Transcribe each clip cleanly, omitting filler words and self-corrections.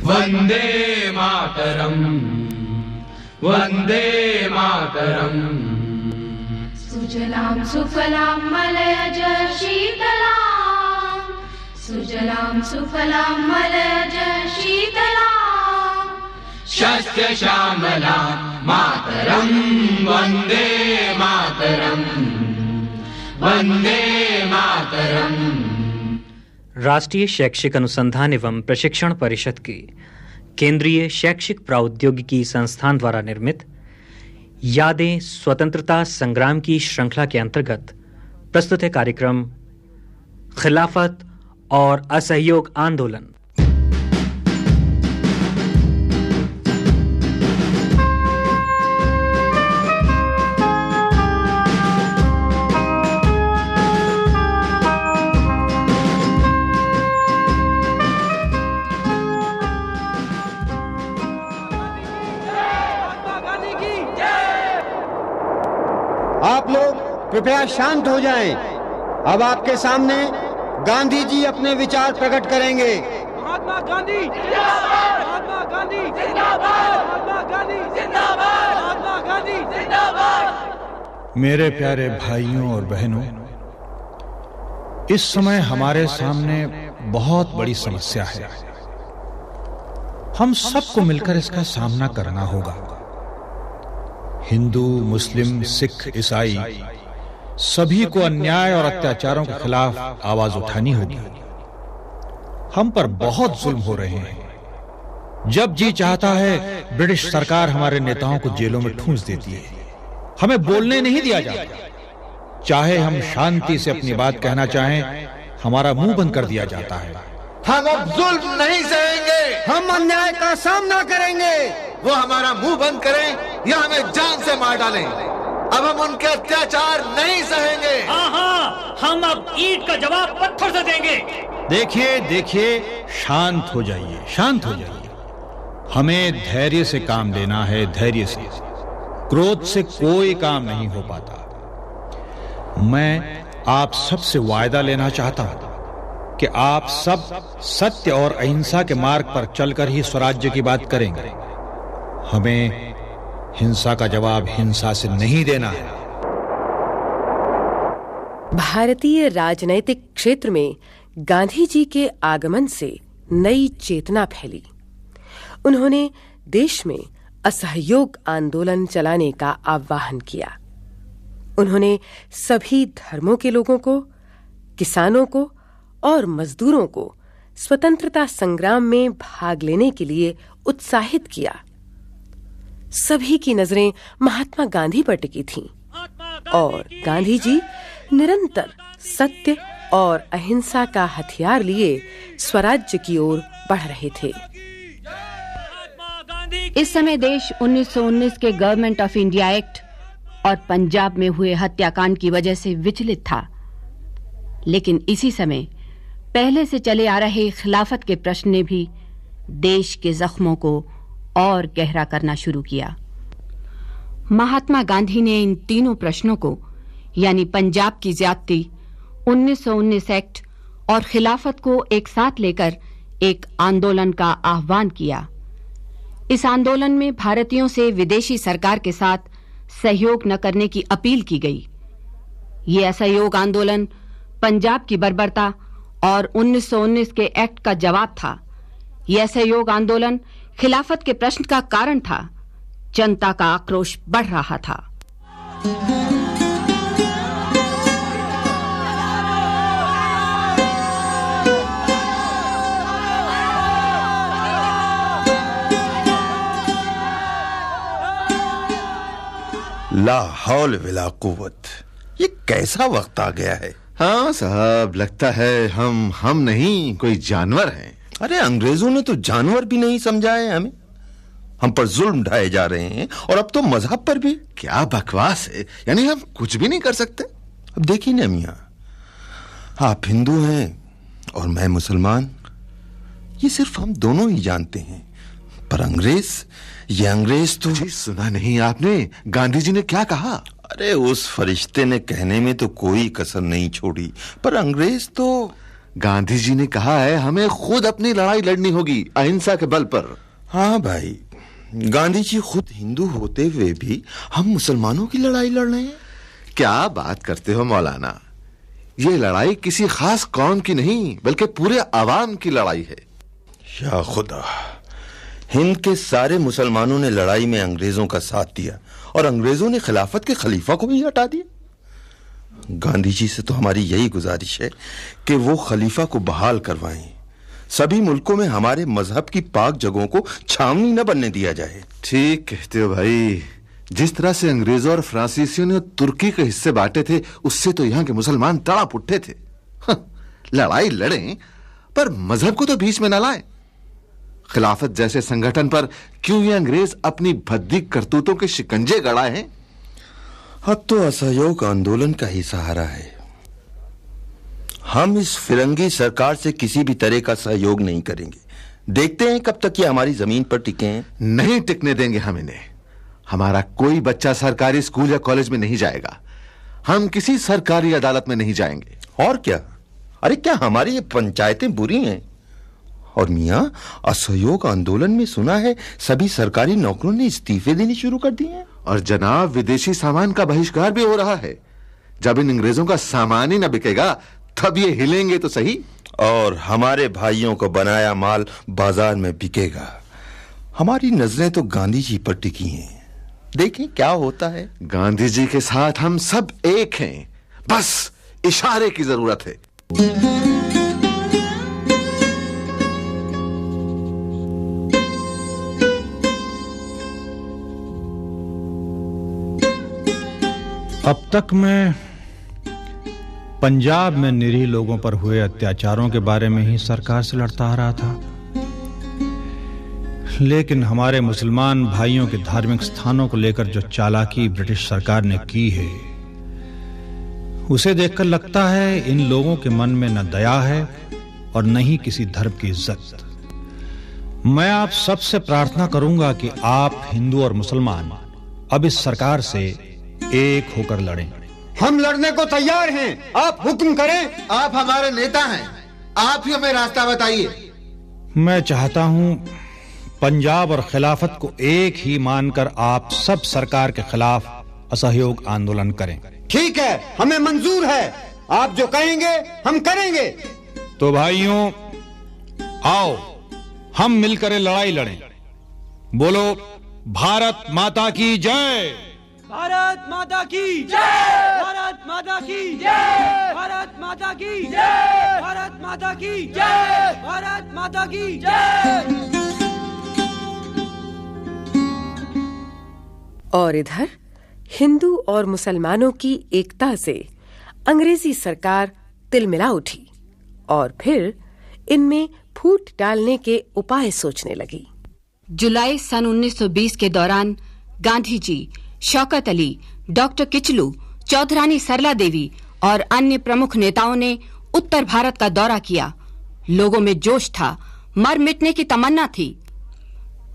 वंदे मातरम, वंदे मातरम। सुजलां सुफलां मलयज शीतलां, सुजलां सुफलां मलयज शीतलां, शस्य श्यामलां मातरम, वंदे मातरम, वंदे मातरम। राष्ट्रीय शैक्षिक अनुसंधान एवं प्रशिक्षण परिषद के केंद्रीय शैक्षिक प्रौद्योगिकी संस्थान द्वारा निर्मित यादें स्वतंत्रता संग्राम की श्रृंखला के अंतर्गत प्रस्तुत है कार्यक्रम खिलाफत और असहयोग आंदोलन। आप लोग कृपया शांत हो जाएं। अब आपके सामने गांधी जी अपने विचार प्रकट करेंगे। महात्मा गांधी जिंदाबाद, महात्मा गांधी जिंदाबाद, महात्मा गांधी जिंदाबाद, महात्मा गांधी जिंदाबाद। मेरे प्यारे भाइयों और बहनों, इस समय हमारे सामने बहुत बड़ी समस्या है। हम सबको मिलकर इसका सामना करना होगा। हिंदू, मुस्लिम, सिख, ईसाई सभी को अन्याय और अत्याचारों के खिलाफ आवाज उठानी होगी। हम पर बहुत जुल्म हो रहे हैं। जब जी चाहता है ब्रिटिश सरकार हमारे नेताओं को जेलों में ठूंस देती है। हमें बोलने नहीं दिया जाता। चाहे हम शांति से अपनी बात कहना चाहें, हमारा मुंह बंद कर दिया जाता है। हम अब जुल्म नहीं सहेंगे, हम अन्याय का सामना करेंगे। वो हमारा मुंह बंद करें या हमें जान से मार डालें, अब हम उनके अत्याचार नहीं सहेंगे। हाँ, हम अब ईंट का जवाब पत्थर से देंगे। देखिए देखिए, शांत हो जाइए, शांत हो जाइए। हमें धैर्य से काम लेना है, धैर्य से। क्रोध से कोई काम नहीं हो पाता। मैं आप सबसे वायदा लेना चाहता हूं कि आप सब सत्य और अहिंसा के मार्ग पर चलकर ही स्वराज्य की बात करेंगे। हमें हिंसा का जवाब हिंसा से नहीं देना है। भारतीय राजनैतिक क्षेत्र में गांधी जी के आगमन से नई चेतना फैली। उन्होंने देश में असहयोग आंदोलन चलाने का आह्वान किया। उन्होंने सभी धर्मों के लोगों को, किसानों को और मजदूरों को स्वतंत्रता संग्राम में भाग लेने के लिए उत्साहित किया। सभी की नजरें महात्मा गांधी पर टिकी थीं और गांधी जी निरंतर सत्य और अहिंसा का हथियार लिए स्वराज्य की ओर बढ़ रहे थे। इस समय देश 1919 के गवर्नमेंट ऑफ इंडिया एक्ट और पंजाब में हुए हत्याकांड की वजह से विचलित था, लेकिन इसी समय पहले से चले आ रहे खिलाफत के प्रश्न ने भी देश के जख्मों को और गहरा करना शुरू किया। महात्मा गांधी ने इन तीनों प्रश्नों को, यानी पंजाब की ज्यादती, 1919 एक्ट और खिलाफत को एक साथ लेकर एक आंदोलन का आह्वान किया। इस आंदोलन में भारतीयों से विदेशी सरकार के साथ सहयोग न करने की अपील की गई। ये असहयोग आंदोलन पंजाब की बर्बरता और 1919 के एक्ट का जवाब था। यह असहयोग आंदोलन खिलाफत के प्रश्न का कारण था। जनता का आक्रोश बढ़ रहा था। ला हौल विला कुव्वत, ये कैसा वक्त आ गया है। हाँ साहब, लगता है हम नहीं कोई जानवर हैं। अरे अंग्रेजों ने तो जानवर भी नहीं समझा है हमें। हम पर जुल्म ढाए जा रहे हैं और अब तो मजहब पर भी। क्या बकवास है, यानी हम कुछ भी नहीं कर सकते। अब देखिए ना मियां, आप हिंदू हैं और मैं मुसलमान, ये सिर्फ हम दोनों ही जानते हैं। पर ये अंग्रेज तो। जी सुना नहीं आपने गांधी जी ने क्या कहा? अरे उस फरिश्ते ने कहने में तो कोई कसर नहीं छोड़ी, पर अंग्रेज तो। गांधी जी ने कहा है हमें खुद अपनी लड़ाई लड़नी होगी अहिंसा के बल पर। हाँ भाई, गांधी जी खुद हिंदू होते हुए भी हम मुसलमानों की लड़ाई लड़ रहे हैं। क्या बात करते हो मौलाना, ये लड़ाई किसी खास कौम की नहीं बल्कि पूरे आवाम की लड़ाई है। या खुदा, हिंद के सारे मुसलमानों ने लड़ाई में अंग्रेजों का साथ दिया और अंग्रेजों ने खिलाफत के खलीफा को भी हटा दिया। गांधी जी से तो हमारी यही गुजारिश है कि वो खलीफा को बहाल करवाएं। सभी मुल्कों में हमारे मजहब की पाक जगहों को छावनी न बनने दिया जाए। ठीक कहते हो भाई, जिस तरह से अंग्रेजों और फ्रांसीसियों ने तुर्की के हिस्से बांटे थे उससे तो यहाँ के मुसलमान तड़प उठे थे। लड़ाई लड़ें पर मजहब को तो बीच में न लाएं। खिलाफत जैसे संगठन पर क्यों ये अंग्रेज अपनी भद्दी करतूतों के शिकंजे गड़ाए हैं? अब तो असहयोग आंदोलन का ही सहारा है। हम इस फिरंगी सरकार से किसी भी तरह का सहयोग नहीं करेंगे। देखते हैं कब तक ये हमारी जमीन पर टिके हैं। नहीं टिकने देंगे हम इन्हें। हमारा कोई बच्चा सरकारी स्कूल या कॉलेज में नहीं जाएगा। हम किसी सरकारी अदालत में नहीं जाएंगे। और क्या? अरे क्या हमारी ये पंचायतें बुरी हैं? और मियां, असहयोग आंदोलन में सुना है सभी सरकारी नौकरों ने इस्तीफे देने शुरू कर दिए हैं। और जनाब, विदेशी सामान का बहिष्कार भी हो रहा है। जब इन अंग्रेजों का सामान ही न बिकेगा तब ये हिलेंगे तो सही। और हमारे भाइयों को बनाया माल बाजार में बिकेगा। हमारी नजरें तो गांधी जी पर टिकी हैं। देखें क्या होता है। गांधी जी के साथ हम सब एक हैं, बस इशारे की जरूरत है। अब तक मैं पंजाब में निरीह लोगों पर हुए अत्याचारों के बारे में ही सरकार से लड़ता आ रहा था, लेकिन हमारे मुसलमान भाइयों के धार्मिक स्थानों को लेकर जो चालाकी ब्रिटिश सरकार ने की है उसे देखकर लगता है इन लोगों के मन में न दया है और न ही किसी धर्म की इज्जत। मैं आप सबसे प्रार्थना करूंगा कि आप हिंदू और मुसलमान अब इस सरकार से एक होकर लड़ें। हम लड़ने को तैयार हैं, आप हुक्म करें। आप हमारे नेता हैं, आप ही हमें रास्ता बताइए। मैं चाहता हूं पंजाब और खिलाफत को एक ही मानकर आप सब सरकार के खिलाफ असहयोग आंदोलन करें। ठीक है, हमें मंजूर है। आप जो कहेंगे हम करेंगे। तो भाइयों, आओ हम मिलकर लड़ाई लड़ें। बोलो भारत माता की जय। भारत माता की जय। भारत माता की जय। भारत माता की जय। भारत माता की जय। भारत माता की जय। और इधर हिंदू और मुसलमानों की एकता से अंग्रेजी सरकार तिलमिला उठी और फिर इनमें फूट डालने के उपाय सोचने लगी। जुलाई सन 1920 के दौरान गांधी जी, शौकत अली, डॉक्टर किचलू, चौधरानी सरला देवी और अन्य प्रमुख नेताओं ने उत्तर भारत का दौरा किया। लोगों में जोश था, मर मिटने की तमन्ना थी।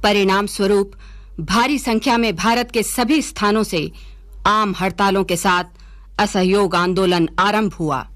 परिणाम स्वरूप भारी संख्या में भारत के सभी स्थानों से आम हड़तालों के साथ असहयोग आंदोलन आरंभ हुआ।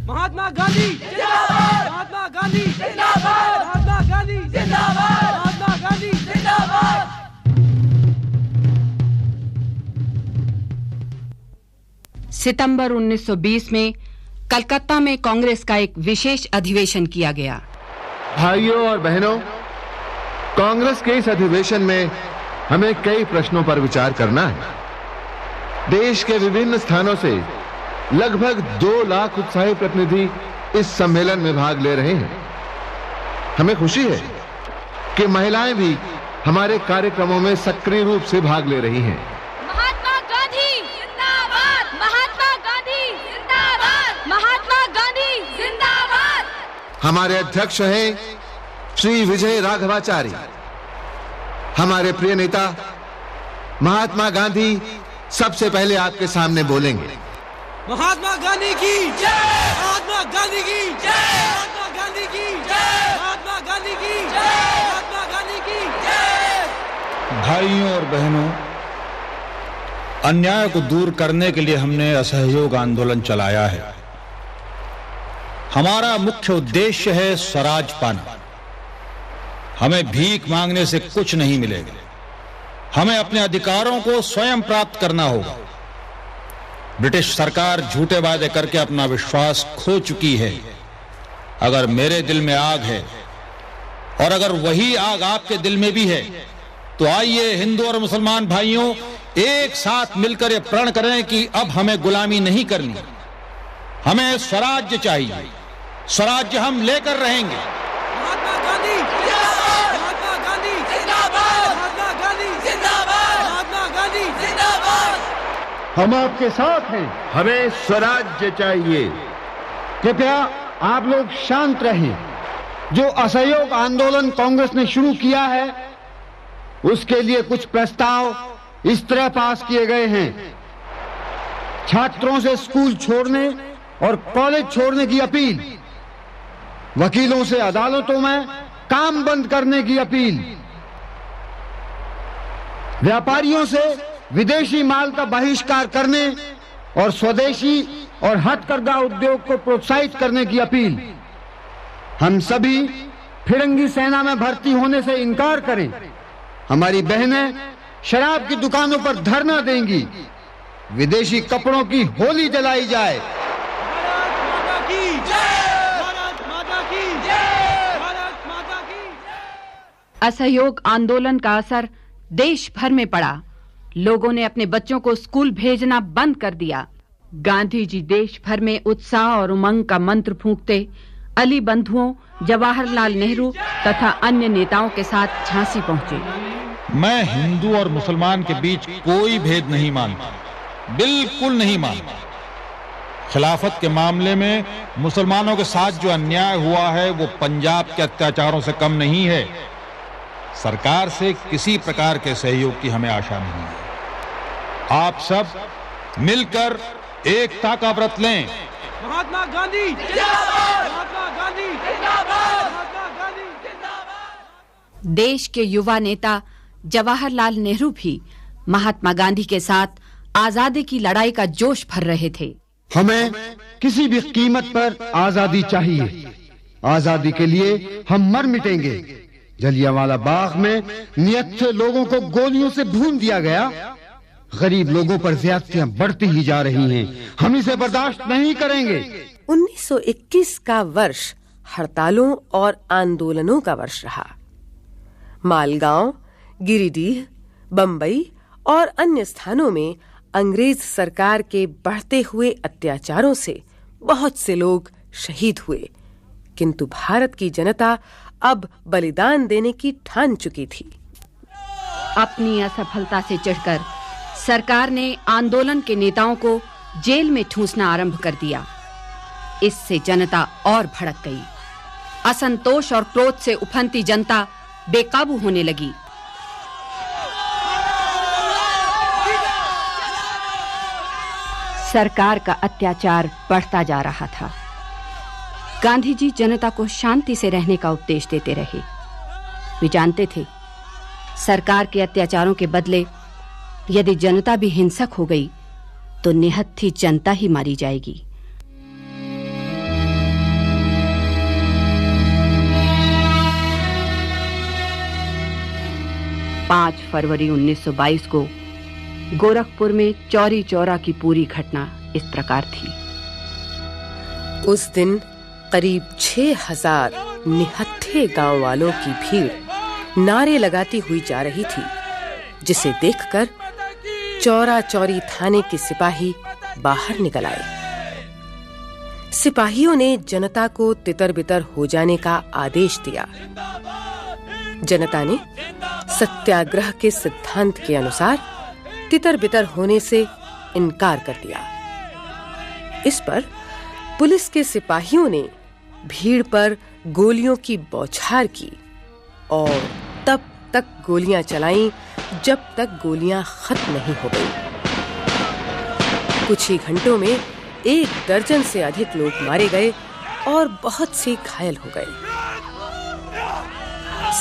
महात्मा गांधी जिंदाबाद। महात्मा गांधी जिंदाबाद। महात्मा गांधी जिंदाबाद। महात्मा गांधी जिंदाबाद। सितंबर 1920 में कलकत्ता में कांग्रेस का एक विशेष अधिवेशन किया गया। भाइयों और बहनों, कांग्रेस के इस अधिवेशन में हमें कई प्रश्नों पर विचार करना है। देश के विभिन्न स्थानों से लगभग 2 लाख उत्साही प्रतिनिधि इस सम्मेलन में भाग ले रहे हैं। हमें खुशी है कि महिलाएं भी हमारे कार्यक्रमों में सक्रिय रूप से भाग ले रही हैं। महात्मा गांधी जिंदाबाद। महात्मा गांधी जिंदाबाद। महात्मा गांधी जिंदाबाद। हमारे अध्यक्ष हैं श्री विजय राघवाचारी। हमारे प्रिय नेता महात्मा गांधी सबसे पहले आपके सामने बोलेंगे। महात्मा गांधी की जय। महात्मा गांधी की जय। महात्मा गांधी की जय। महात्मा गांधी की जय। महात्मा गांधी की जय। भाइयों और बहनों, अन्याय को दूर करने के लिए हमने असहयोग आंदोलन चलाया है। हमारा मुख्य उद्देश्य है स्वराज पाना। हमें भीख मांगने से कुछ नहीं मिलेगा। हमें अपने अधिकारों को स्वयं प्राप्त करना होगा। ब्रिटिश सरकार झूठे वादे करके अपना विश्वास खो चुकी है। अगर मेरे दिल में आग है और अगर वही आग आपके दिल में भी है, तो आइए हिंदू और मुसलमान भाइयों एक साथ मिलकर ये प्रण करें कि अब हमें गुलामी नहीं करनी, हमें स्वराज्य चाहिए। स्वराज्य हम लेकर रहेंगे। महात्मा गांधी जिंदाबाद, महात्मा गांधी जिंदाबाद, महात्मा गांधी जिंदाबाद, महात्मा गांधी जिंदाबाद। हम आपके साथ हैं। हमें स्वराज्य चाहिए। कृपया आप लोग शांत रहें। जो असहयोग आंदोलन कांग्रेस ने शुरू किया है, उसके लिए कुछ प्रस्ताव इस तरह पास किए गए हैं। छात्रों से स्कूल छोड़ने और कॉलेज छोड़ने की अपील, वकीलों से अदालतों में काम बंद करने की अपील, व्यापारियों से विदेशी माल का बहिष्कार करने और स्वदेशी और हथकरघा उद्योग को प्रोत्साहित करने की अपील। हम सभी फिरंगी सेना में भर्ती होने से इनकार करें। हमारी बहनें शराब की दुकानों पर धरना देंगी। विदेशी कपड़ों की होली जलाई जाए। भारत माता की जय, भारत माता की जय, भारत माता की। असहयोग आंदोलन का असर देश भर में पड़ा। लोगों ने अपने बच्चों को स्कूल भेजना बंद कर दिया। गांधी जी देश भर में उत्साह और उमंग का मंत्र फूंकते अली बंधुओं, जवाहरलाल नेहरू तथा अन्य नेताओं के साथ झांसी पहुंचे। मैं हिंदू और मुसलमान के बीच कोई भेद नहीं मानता, बिल्कुल नहीं मानता। खिलाफत के मामले में मुसलमानों के साथ जो अन्याय हुआ है वो पंजाब के अत्याचारों से कम नहीं है। सरकार से किसी प्रकार के सहयोग की हमें आशा नहीं है। आप सब मिलकर एकता का व्रत लें। महात्मा गांधी जिंदाबाद, महात्मा गांधी जिंदाबाद, महात्मा गांधी जिंदाबाद। देश के युवा नेता जवाहरलाल नेहरू भी महात्मा गांधी के साथ आजादी की लड़ाई का जोश भर रहे थे। हमें किसी भी कीमत पर आजादी चाहिए। आजादी के लिए हम मर मिटेंगे। जलियांवाला बाग में निहत्थे लोगों को गोलियों से भून दिया गया। गरीब लोगों पर ज्यादतियां बढ़ती ही जा रही हैं। हम इसे बर्दाश्त नहीं करेंगे। 1921 का वर्ष हड़तालों और आंदोलनों का वर्ष रहा। मालगांव, गिरिडीह, बंबई और अन्य स्थानों में अंग्रेज सरकार के बढ़ते हुए अत्याचारों से बहुत से लोग शहीद हुए, किंतु भारत की जनता अब बलिदान देने की ठान चुकी थी। अपनी असफलता से चिढ़कर सरकार ने आंदोलन के नेताओं को जेल में ठूंसना आरंभ कर दिया। इससे जनता और भड़क गई। असंतोष और क्रोध से उफनती जनता बेकाबू होने लगी। सरकार का अत्याचार बढ़ता जा रहा था। गांधी जी जनता को शांति से रहने का उपदेश देते रहे। वे जानते थे, सरकार के अत्याचारों के बदले यदि जनता भी हिंसक हो गई तो निहत्थी जनता ही मारी जाएगी। पाँच फरवरी 1922 को गोरखपुर में चौरी चौरा की पूरी घटना इस प्रकार थी। उस दिन करीब 6000 निहत्थे गांव वालों की भीड़ नारे लगाती हुई जा रही थी, जिसे देखकर चौरा चौरी थाने के सिपाही बाहर निकल आए। सिपाहियों ने जनता को तितर बितर हो जाने का आदेश दिया। जनता ने सत्याग्रह के सिद्धांत के अनुसार तितर बितर होने से इनकार कर दिया। इस पर पुलिस के सिपाहियों ने भीड़ पर गोलियों की बौछार की और तब तक गोलियां चलाईं जब तक गोलियां खत्म नहीं हो गईं। कुछ ही घंटों में 1 दर्जन से अधिक लोग मारे गए और बहुत से घायल हो गए।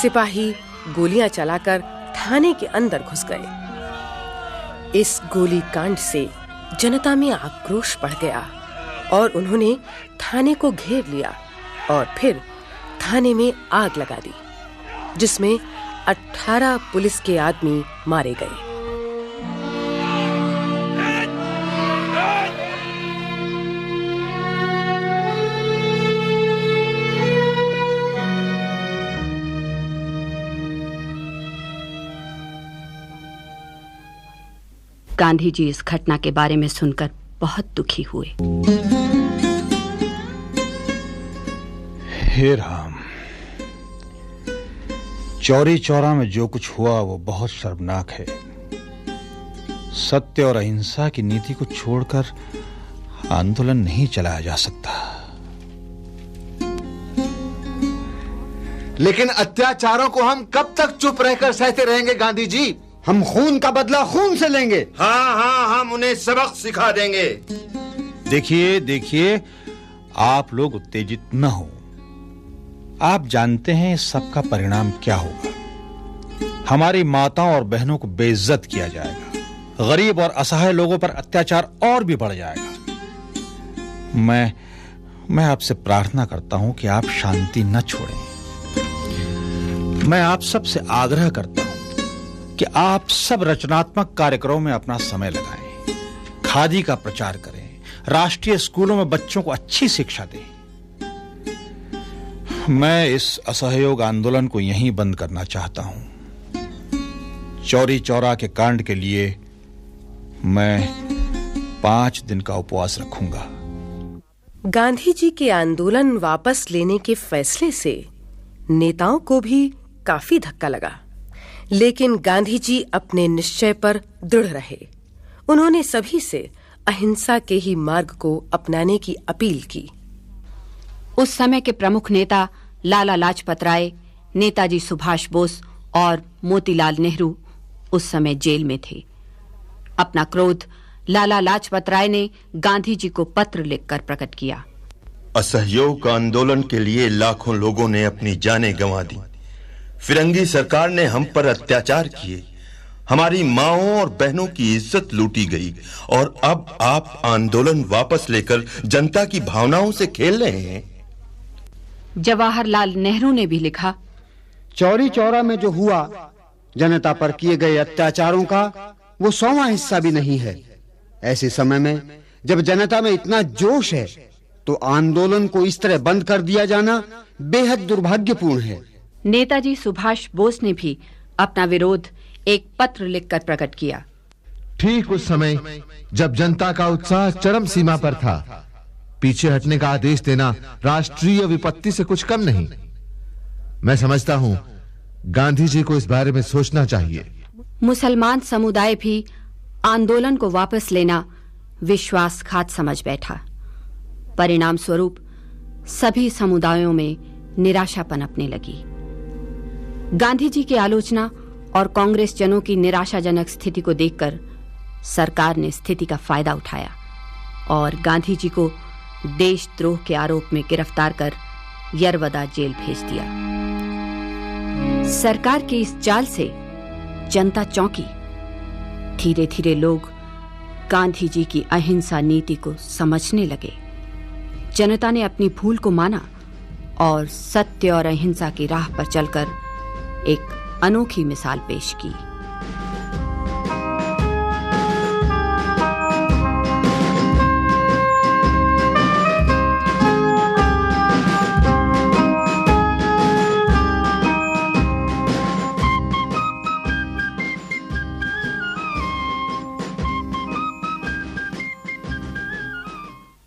सिपाही गोलियां चलाकर थाने के अंदर घुस गए। इस गोलीकांड से जनता में आक्रोश बढ़ गया और उन्होंने थाने को घेर लिया और फिर थाने में आग लगा दी, जिसमें 18 पुलिस के आदमी मारे गए। गांधी जी इस घटना के बारे में सुनकर बहुत दुखी हुए। हे राम, चौरी चौरा में जो कुछ हुआ वो बहुत शर्मनाक है। सत्य और अहिंसा की नीति को छोड़कर आंदोलन नहीं चलाया जा सकता। लेकिन अत्याचारों को हम कब तक चुप रहकर सहते रहेंगे गांधी जी? हम खून का बदला खून से लेंगे। हाँ, हम उन्हें सबक सिखा देंगे। देखिए, आप लोग उत्तेजित न हो। आप जानते हैं इस सब का परिणाम क्या होगा। हमारी माताओं और बहनों को बेइज्जत किया जाएगा, गरीब और असहाय लोगों पर अत्याचार और भी बढ़ जाएगा। मैं आपसे प्रार्थना करता हूं कि आप शांति न छोड़ें। मैं आप सबसे आग्रह करता हूं कि आप सब रचनात्मक कार्यक्रमों में अपना समय लगाएं, खादी का प्रचार करें, राष्ट्रीय स्कूलों में बच्चों को अच्छी शिक्षा दें। मैं इस असहयोग आंदोलन को यहीं बंद करना चाहता हूं। चौरी चौरा के कांड के लिए मैं 5 दिन का उपवास रखूंगा। गांधी जी के आंदोलन वापस लेने के फैसले से नेताओं को भी काफी धक्का लगा, लेकिन गांधी जी अपने निश्चय पर दृढ़ रहे। उन्होंने सभी से अहिंसा के ही मार्ग को अपनाने की अपील की। उस समय के प्रमुख नेता लाला लाजपत राय, नेताजी सुभाष बोस और मोतीलाल नेहरू उस समय जेल में थे। अपना क्रोध लाला लाजपत राय ने गांधी जी को पत्र लिखकर प्रकट किया। असहयोग आंदोलन के लिए लाखों लोगों ने अपनी जानें गंवा दी। फिरंगी सरकार ने हम पर अत्याचार किए, हमारी माओं और बहनों की इज्जत लूटी गई और अब आप आंदोलन वापस लेकर जनता की भावनाओं से खेल रहे हैं। जवाहरलाल नेहरू ने भी लिखा, चौरी चौरा में जो हुआ जनता पर किए गए अत्याचारों का वो 100वां हिस्सा भी नहीं है। ऐसे समय में जब जनता में इतना जोश है तो आंदोलन को इस तरह बंद कर दिया जाना बेहद दुर्भाग्यपूर्ण है। नेताजी सुभाष बोस ने भी अपना विरोध एक पत्र लिखकर प्रकट किया। ठीक उस समय जब जनता का उत्साह चरम सीमा पर था, पीछे हटने का आदेश देना राष्ट्रीय विपत्ति से कुछ कम नहीं। मैं समझता हूं गांधी जी को इस बारे में सोचना चाहिए। मुसलमान समुदाय भी आंदोलन को वापस लेना विश्वासघात समझ बैठा। परिणाम स्वरूप सभी समुदायों में निराशा पनपने लगी। गांधी जी की आलोचना और कांग्रेस जनों की निराशाजनक स्थिति को देखकर सरकार ने स्थिति का फायदा उठाया और गांधी जी को देशद्रोह के आरोप में गिरफ्तार कर यरवदा जेल भेज दिया। सरकार के इस चाल से जनता चौंकी। धीरे धीरे लोग गांधी जी की अहिंसा नीति को समझने लगे। जनता ने अपनी भूल को माना और सत्य और अहिंसा की राह पर चलकर एक अनोखी मिसाल पेश की।